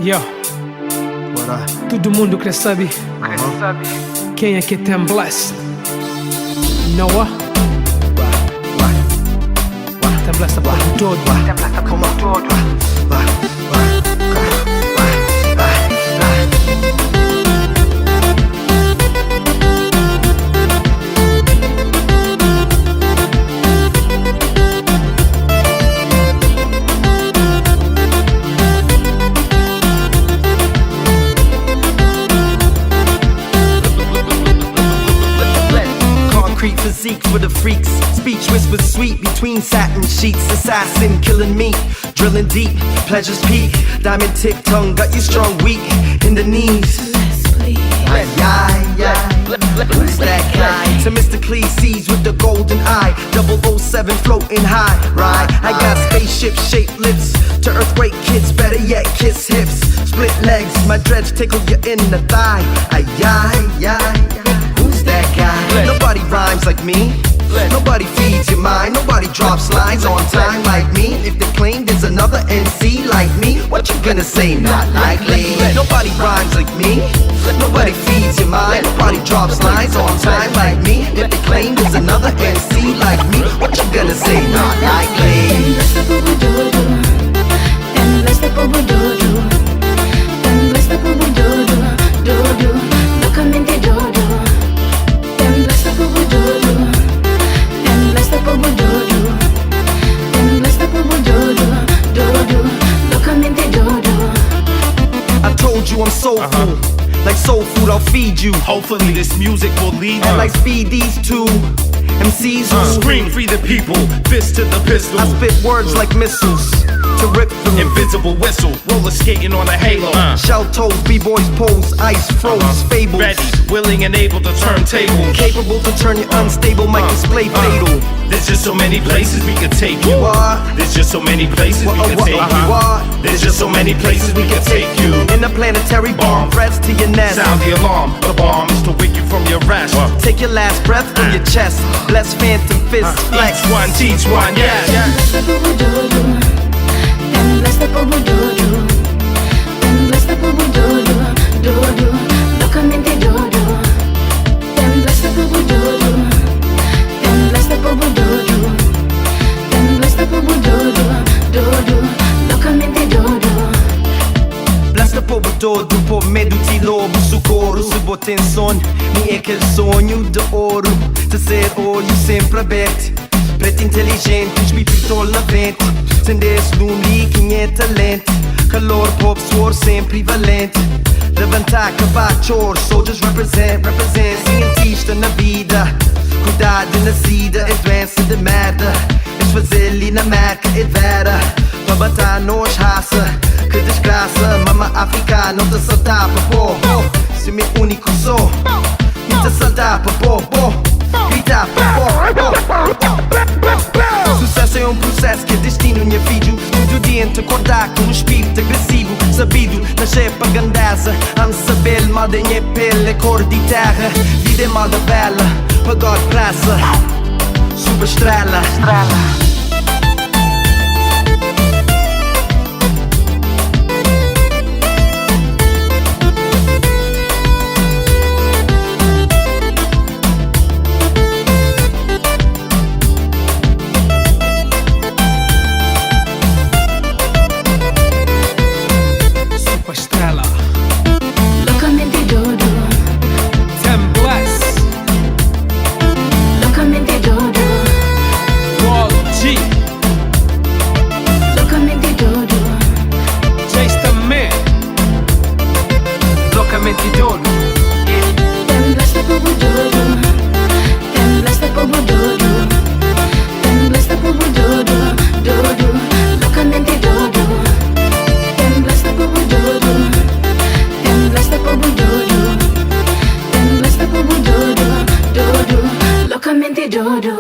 Yo, todo mundo quer saber quem é que tem bless. You know what? Tem bless para todo. Como todo. Physique for the freaks, speech whispered sweet between satin sheets. Assassin killing me, drilling deep, pleasures peak. Diamond tip tongue got you strong, weak in the knees. Who's that guy? To Mr. Cleese with the golden eye, 007 floating high, right? I got spaceship shaped lips to earthquake kids, better yet kiss hips. Split legs, my dreads tickle you in the thigh. Who's that guy? Nobody rhymes like me. Nobody feeds your mind. Nobody drops lines on time like me. If they claim there's another MC like me, what you gonna say? Not likely. Nobody rhymes like me. Nobody feeds your mind. Nobody drops lines on time like me. If they claim there's another MC like me, what you gonna say? Not likely. I'm soulful, like soul food I'll feed you. Hopefully this music will lead and like speed these two MCs who scream free the people, fist to the pistol. I spit words like missiles to rip through. Invisible whistle, roller skating on a halo. Shell toes, b-boys pose, ice froze, fables. Ready, willing and able to turn tables. Capable to turn your unstable mic display fatal. There's just so many places we could take you. There's just so many places we could take you. There's just so many places we could take you. In a planetary bomb, threats to your nest. Sound the alarm, the bomb is to wake you from your rest. Take your last breath from your chest. Bless phantom fist, flex. Each one, teach one, yeah. Todo por medo de lobo, socorro. Se botar em sono, nem é aquele sonho de ouro. De ser olho sempre aberto, preto inteligente, espírito na vente. Acender-se num líquido é talento. Calor, pop, suor sempre valente. Levantar, acabar, choro. Soldiers represent. Cientista na vida, cuidado na sida. É doença de merda, é fazer ali na marca, é vera. Pra bater nos raça, que desgraça. Mama africana, não te saltar pra pô. Se meu único sou, não te saltar pra pô. Gritar pra pô. Sucesso é processo que é destino, minha filho. Todo dia te acordar com um espírito agressivo. Sabido, nascer pra grandeza. Saber mal da minha pele, cor de terra. Vida é mal da bela, pagode praça. Superestrela. Locamente dodo. Tem bless. Locamente dodo. Wall G. Locamente dodo. Just a man. Locamente dodo. Tem bless da povo dodo. Tem bless da povo dodo. Tem bless da povo dodo. Locamente dodo. Tem bless da povo dodo. Tem bless da povo dodo. Tem bless da povo dodo. Locamente dodo.